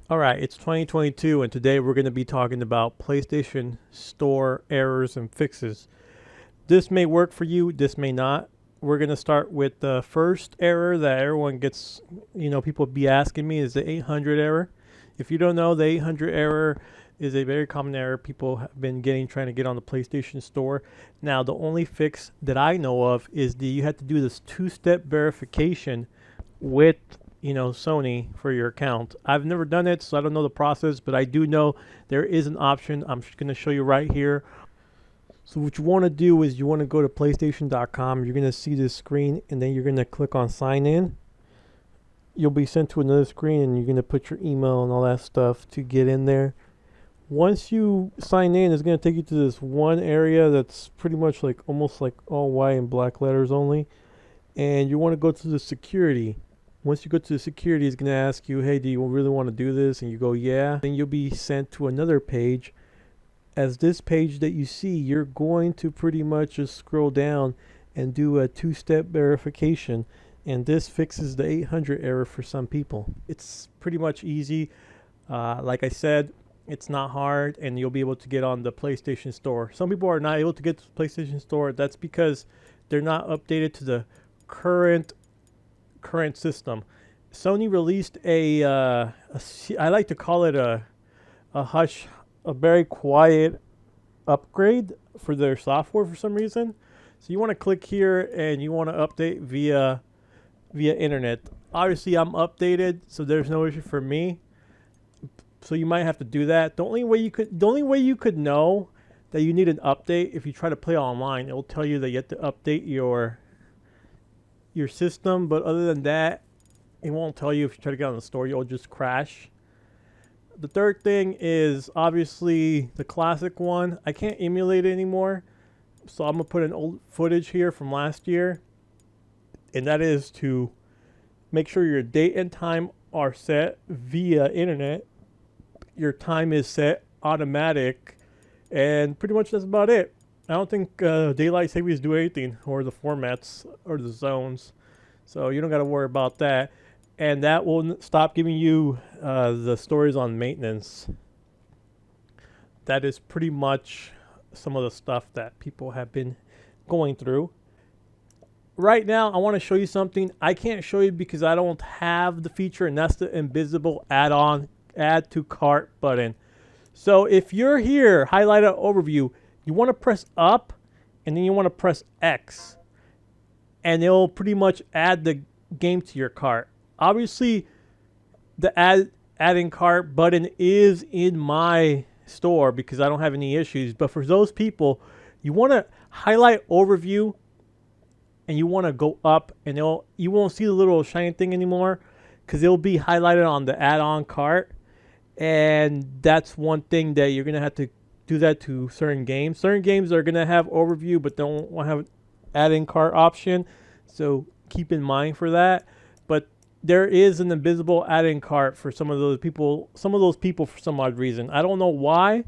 All right, it's 2022, and today we're going to be talking about PlayStation Store errors and fixes. This may work for you, this may not. We're going to start with the first error that everyone gets, people be asking me is the 800 error. If you don't know, the 800 error is a very common error people have been getting trying to get on the PlayStation Store. Now, the only fix that I know of is you have to do this two-step verification with Sony for your account. I've never done it, so I don't know the process, but I do know there is an option. I'm just going to show you right here. So what you want to do is you want to go to PlayStation.com. You're going to see this screen, and then you're going to click on Sign In. You'll be sent to another screen, and you're going to put your email and all that stuff to get in there. Once you sign in, it's going to take you to this one area that's pretty much like almost like all white and black letters only. And you want to go to the security. Once you go to the security, it's going to ask you, hey, do you really want to do this? And you go, yeah. Then you'll be sent to another page. As this page that you see, you're going to pretty much just scroll down and do a two-step verification. And this fixes the 800 error for some people. It's pretty much easy. Like I said, it's not hard, and you'll be able to get on the PlayStation Store. Some people are not able to get to the PlayStation Store. That's because they're not updated to the current system. Sony released I like to call it a very quiet upgrade for their software for some reason. So you want to click here and you want to update via internet. Obviously, I'm updated, so there's no issue for me. So you might have to do that. The only way you could know that you need an update, if you try to play online, it will tell you that you have to update your system, but other than that, it won't tell you. If you try to get on the store, you'll just crash. The third thing is obviously the classic one. I can't emulate it anymore, so I'm gonna put an old footage here from last year, and that is to make sure your date and time are set via internet. Your time is set automatic, and pretty much that's about it. I don't think daylight savings do anything, or the formats, or the zones. So you don't got to worry about that. And that will stop giving you the stories on maintenance. That is pretty much some of the stuff that people have been going through. Right now, I want to show you something. I can't show you because I don't have the feature, and that's the invisible add-on, add to cart button. So if you're here, highlighted overview, you want to press up, and then you want to press X, and it'll pretty much add the game to your cart. Obviously, the adding cart button is in my store because I don't have any issues. But for those people, you want to highlight overview, and you want to go up, and you won't see the little shiny thing anymore because it'll be highlighted on the add-on cart. And that's one thing that you're gonna have to do that to certain games. Certain games are gonna have overview, but don't want to have add-in cart option. So keep in mind for that. But there is an invisible add-in cart for some of those people. Some of those people, for some odd reason, I don't know why.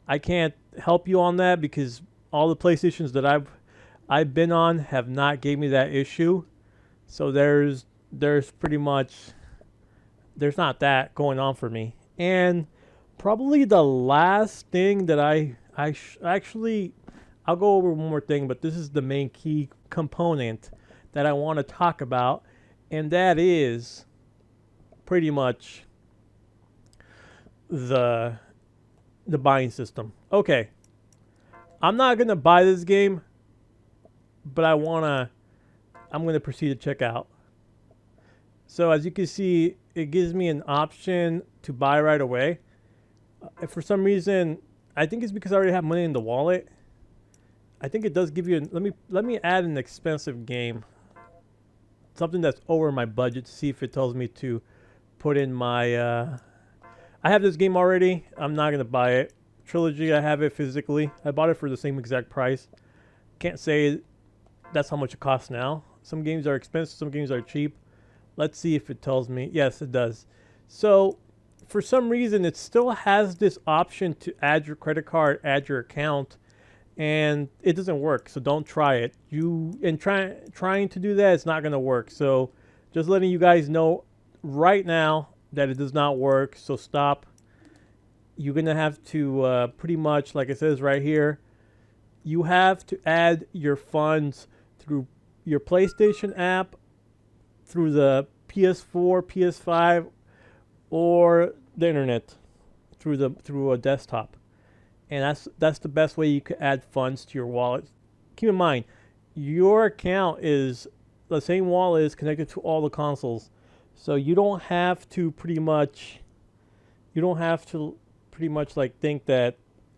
I can't help you on that because all the PlayStations that I've been on have not gave me that issue. So there's pretty much there's not that going on for me. And probably the last thing that I'll go over one more thing, but this is the main key component that I want to talk about, and that is pretty much the buying system. Okay, I'm not gonna buy this game, but I'm gonna proceed to check out. So as you can see, it gives me an option to buy right away. For some reason, I think it's because I already have money in the wallet. I think it does give you let me add an expensive game. Something that's over my budget to see if it tells me to put in my I have this game already. I'm not going to buy it. Trilogy, I have it physically. I bought it for the same exact price. Can't say that's how much it costs now. Some games are expensive, some games are cheap. Let's see if it tells me. Yes, it does. So for some reason, it still has this option to add your credit card, add your account, and it doesn't work. So don't try it. Trying to do that, it's not going to work. So just letting you guys know right now, that it does not work. So stop. You're gonna have to pretty much, like it says right here, you have to add your funds through your PlayStation app, through the PS4, PS5, or the internet through a desktop, and that's the best way you can add funds to your wallet. Keep in mind, your account is the same wallet is connected to all the consoles, so you don't have to pretty much like think that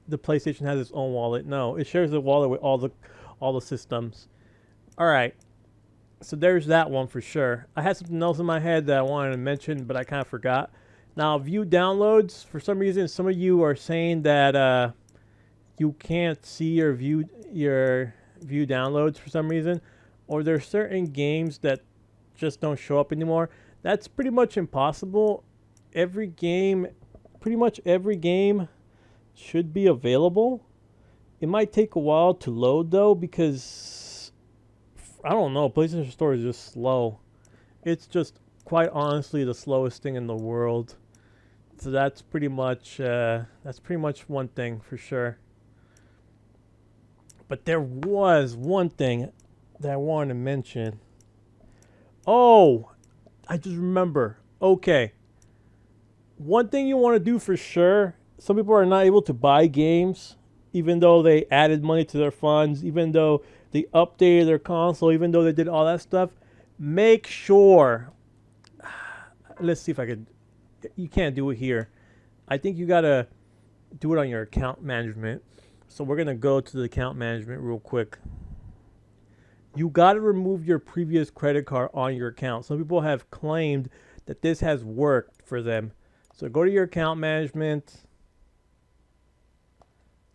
the PlayStation has its own wallet. No, it shares the wallet with all the systems. All right, so there's that one for sure. I had something else in my head that I wanted to mention, but I kind of forgot. Now, view downloads. For some reason, some of you are saying that you can't see or view your view downloads for some reason, or there's certain games that just don't show up anymore. That's pretty much impossible. Pretty much every game should be available. It might take a while to load though, because I don't know, PlayStation Store is just slow. It's just quite honestly the slowest thing in the world. So that's pretty much one thing for sure. But there was one thing that I wanted to mention. Oh, I just remember. Okay. One thing you want to do for sure, some people are not able to buy games, even though they added money to their funds, even though they updated their console, even though they did all that stuff. Make sure, let's see if I could, you can't do it here. I think you got to do it on your account management. So we're going to go to the account management real quick. You got to remove your previous credit card on your account. Some people have claimed that this has worked for them. So go to your account management.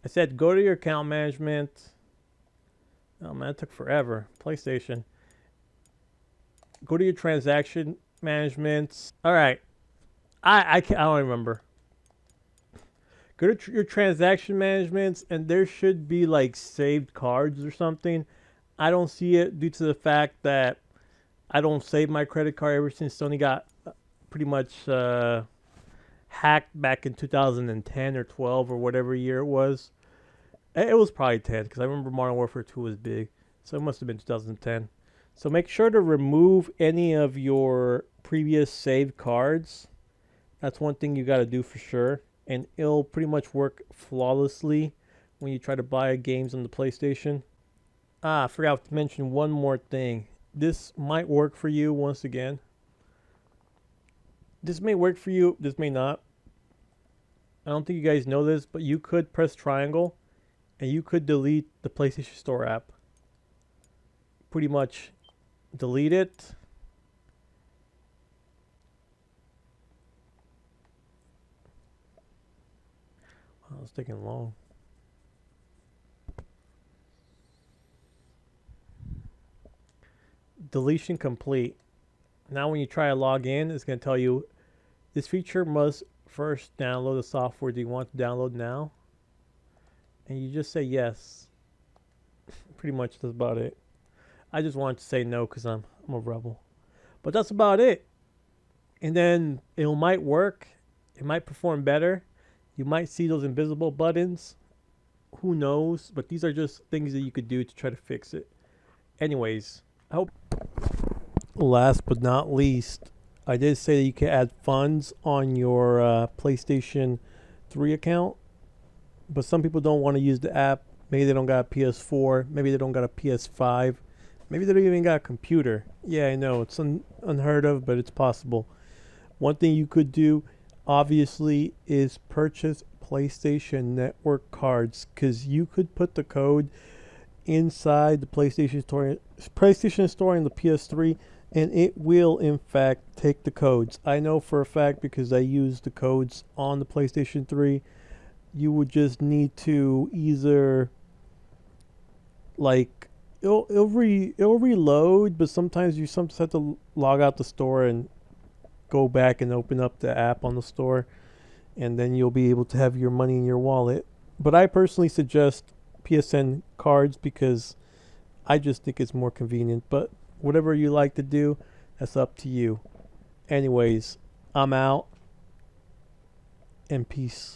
I said go to your account management. Oh man, it took forever. PlayStation. Go to your transaction management. All right. I don't remember. Go to your transaction management, and there should be like saved cards or something. I don't see it due to the fact that I don't save my credit card ever since Sony got pretty much hacked back in 2010 or 12 or whatever year it was. It was probably 10 because I remember Modern Warfare 2 was big. So it must have been 2010. So make sure to remove any of your previous saved cards. That's one thing you got to do for sure. And it'll pretty much work flawlessly when you try to buy games on the PlayStation. I forgot to mention one more thing. This might work for you once again. This may work for you. This may not. I don't think you guys know this, but you could press triangle and you could delete the PlayStation Store app. Pretty much delete it. Wow, it's taking long. Deletion complete. Now when you try to log in, it's going to tell you this feature must first download the software. Do you want to download now? And you just say yes. Pretty much that's about it. I just wanted to say no because I'm a rebel. But that's about it. And then it might work. It might perform better. You might see those invisible buttons. Who knows? But these are just things that you could do to try to fix it. Anyways, I hope. Last but not least, I did say that you can add funds on your PlayStation 3 account. But some people don't want to use the app. Maybe they don't got a PS4. Maybe they don't got a PS5. Maybe they don't even got a computer. Yeah, I know. It's unheard of, but it's possible. One thing you could do, obviously, is purchase PlayStation Network cards. Because you could put the code inside the PlayStation Store and the PS3. And it will, in fact, take the codes. I know for a fact because I used the codes on the PlayStation 3. You would just need to either, like, it'll reload, but sometimes you sometimes have to log out the store and go back and open up the app on the store. And then you'll be able to have your money in your wallet. But I personally suggest PSN cards because I just think it's more convenient. But whatever you like to do, that's up to you. Anyways, I'm out, and peace.